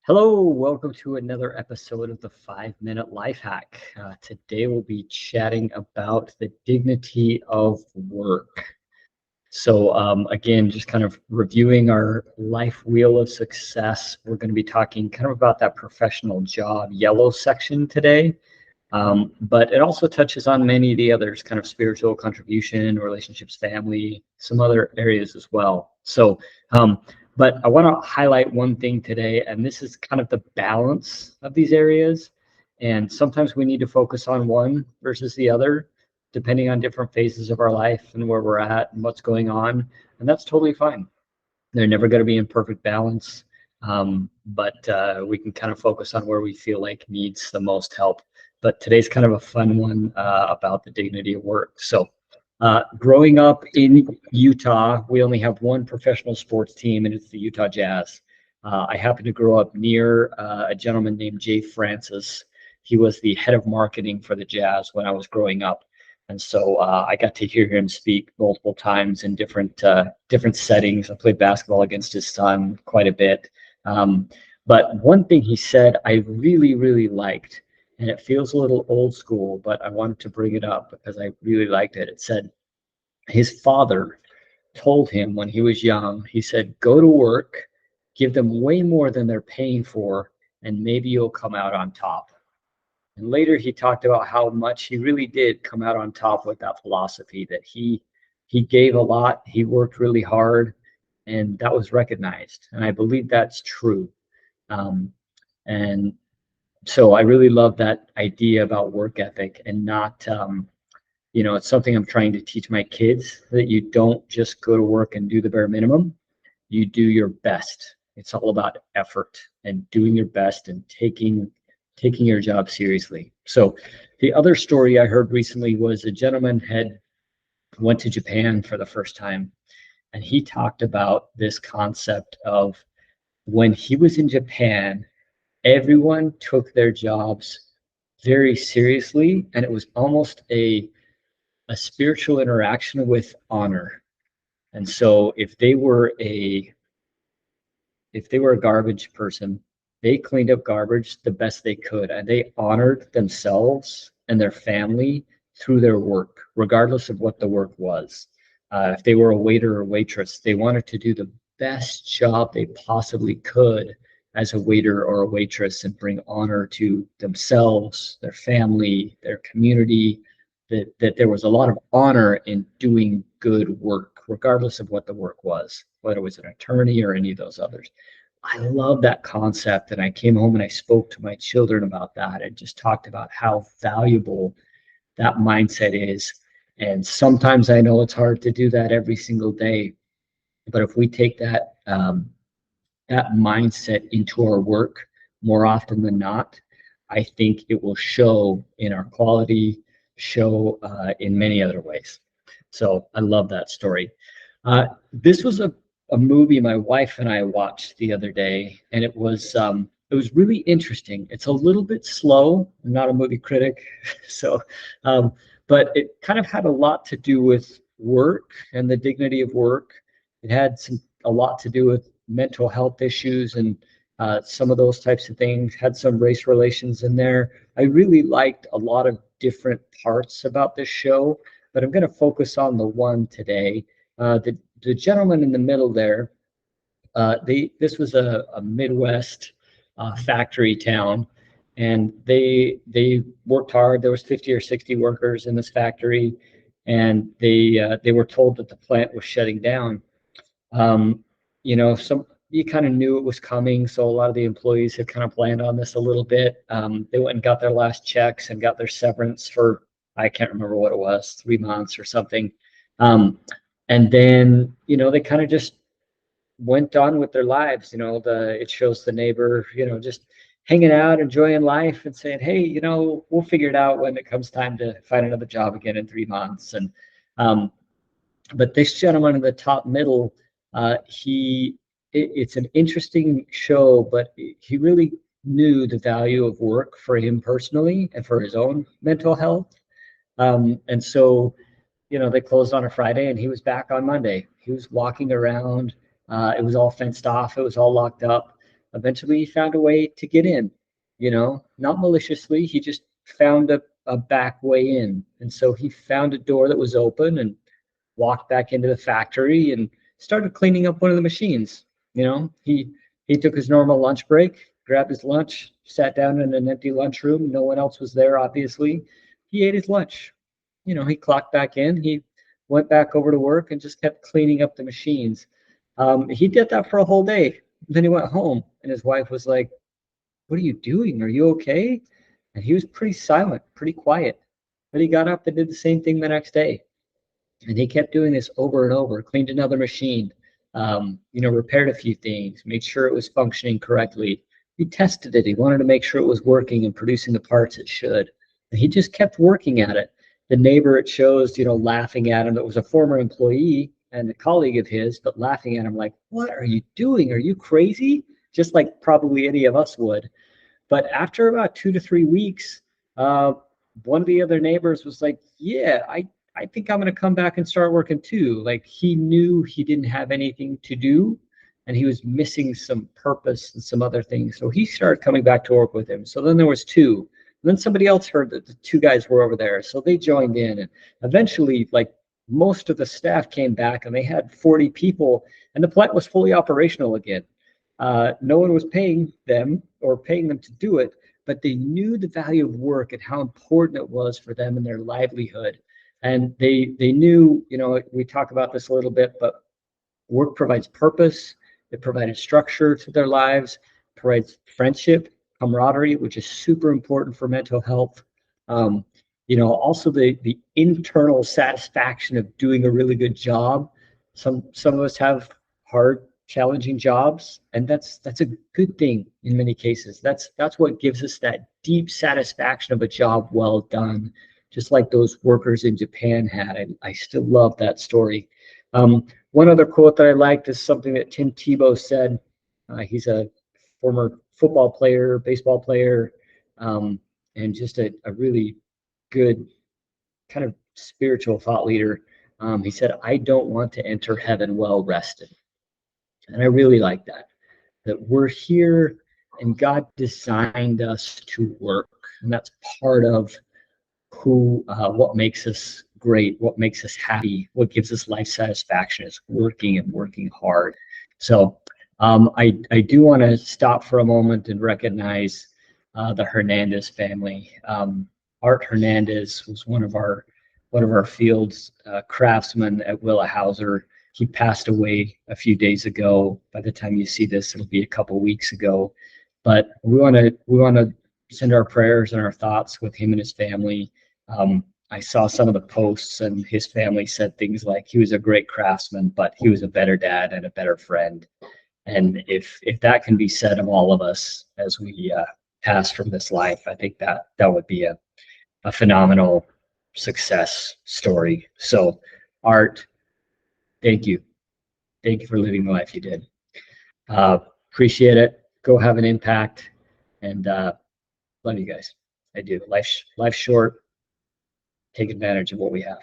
Hello, welcome to another episode of the 5 Minute Life Hack. Today we'll be chatting about the dignity of work. Again, just kind of reviewing our life wheel of success. We're going to be talking kind of about that professional job yellow section today. But it also touches on many of the others, kind of spiritual contribution, relationships, family, some other areas as well. But I want to highlight one thing today, and this is kind of the balance of these areas. And sometimes we need to focus on one versus the other, depending on different phases of our life and where we're at and what's going on. And that's totally fine. They're never going to be in perfect balance, but we can kind of focus on where we feel like needs the most help. But today's kind of a fun one about the dignity of work. Growing up in Utah, we only have one professional sports team, and it's the Utah Jazz. I happened to grow up near a gentleman named Jay Francis. He was the head of marketing for the Jazz when I was growing up. And so I got to hear him speak multiple times in different settings. I played basketball against his son quite a bit. But one thing he said I really, really liked, and it feels a little old school, but I wanted to bring it up because I really liked it. It said his father told him when he was young, he said, go to work, give them way more than they're paying for, and maybe you'll come out on top. And later he talked about how much he really did come out on top with that philosophy, that he gave a lot, he worked really hard, and that was recognized. And I believe that's true. Um, and so I really love that idea about work ethic and not, it's something I'm trying to teach my kids, that you don't just go to work and do the bare minimum. You do your best. It's all about effort and doing your best and taking your job seriously. So the other story I heard recently was a gentleman had went to Japan for the first time, and he talked about this concept of when he was in Japan, everyone took their jobs very seriously, and it was almost a spiritual interaction with honor. And so if they were a garbage person, they cleaned up garbage the best they could, and they honored themselves and their family through their work, regardless of what the work was. If they were a waiter or waitress, they wanted to do the best job they possibly could as a waiter or a waitress and bring honor to themselves, their family, their community, that there was a lot of honor in doing good work, regardless of what the work was, whether it was an attorney or any of those others. I love that concept. And I came home and I spoke to my children about that and just talked about how valuable that mindset is. And sometimes I know it's hard to do that every single day, but if we take that mindset into our work more often than not, I think it will show in our quality, show in many other ways. So I love that story. This was a movie my wife and I watched the other day, and it was really interesting. It's a little bit slow. I'm not a movie critic, so but it kind of had a lot to do with work and the dignity of work. It had a lot to do with mental health issues and some of those types of things. Had some race relations in there. I really liked a lot of different parts about this show, but I'm going to focus on the one today. The gentleman in the middle there, this was a Midwest factory town, and they worked hard. There was 50 or 60 workers in this factory, and they were told that the plant was shutting down. Um, some you kind of knew it was coming, so a lot of the employees had kind of planned on this a little bit. They went and got their last checks and got their severance for, I can't remember what it was, 3 months or something. And then, they kind of just went on with their lives. It shows the neighbor, just hanging out, enjoying life, and saying, hey, we'll figure it out when it comes time to find another job again in 3 months. And but this gentleman in the top middle, it's an interesting show, but he really knew the value of work for him personally and for his own mental health. And so, they closed on a Friday and he was back on Monday. He was walking around. It was all fenced off. It was all locked up. eventually he found a way to get in, not maliciously. He just found a back way in. And so he found a door that was open and walked back into the factory and started cleaning up one of the machines. He took his normal lunch break, grabbed his lunch, sat down in an empty lunchroom. No one else was there, obviously. He ate his lunch. He clocked back in. He went back over to work and just kept cleaning up the machines. He did that for a whole day. Then he went home, and his wife was like, "What are you doing? Are you okay?" And he was pretty silent, pretty quiet. But he got up and did the same thing the next day. And he kept doing this over and over, cleaned another machine, repaired a few things, made sure it was functioning correctly. He tested it. He wanted to make sure it was working and producing the parts it should. And he just kept working at it. The neighbor, it shows, laughing at him. That was a former employee and a colleague of his, but laughing at him like, "What are you doing? Are you crazy?" Just like probably any of us would. But after about 2 to 3 weeks, one of the other neighbors was like, "Yeah, I think I'm going to come back and start working too." Like, he knew he didn't have anything to do and he was missing some purpose and some other things. So he started coming back to work with him. So then there was two. And then somebody else heard that the two guys were over there. So they joined in, and eventually, like, most of the staff came back and they had 40 people and the plant was fully operational again. No one was paying them or paying them to do it, but they knew the value of work and how important it was for them and their livelihood. And they knew, we talk about this a little bit, but work provides purpose. It provided structure to their lives, provides friendship, camaraderie, which is super important for mental health. Also the internal satisfaction of doing a really good job. Some of us have hard, challenging jobs, and that's a good thing in many cases. That's what gives us that deep satisfaction of a job well done, just like those workers in Japan had. I still love that story. One other quote that I liked is something that Tim Tebow said. He's a former football player, baseball player, and just a really good kind of spiritual thought leader. He said, "I don't want to enter heaven well rested." And I really like that we're here and God designed us to work. And that's part of what makes us great, what makes us happy, what gives us life satisfaction is working and working hard. So I do want to stop for a moment and recognize the Hernandez family. Art Hernandez was one of our field's craftsmen at Weyerhaeuser. He passed away a few days ago. By the time you see this, it'll be a couple weeks ago. But we want to send our prayers and our thoughts with him and his family. I saw some of the posts, and his family said things like he was a great craftsman, but he was a better dad and a better friend. And if that can be said of all of us as we pass from this life, I think that would be a phenomenal success story. So, Art, thank you. Thank you for living the life you did. Appreciate it. Go have an impact, and love you guys. I do. Life's short. Take advantage of what we have.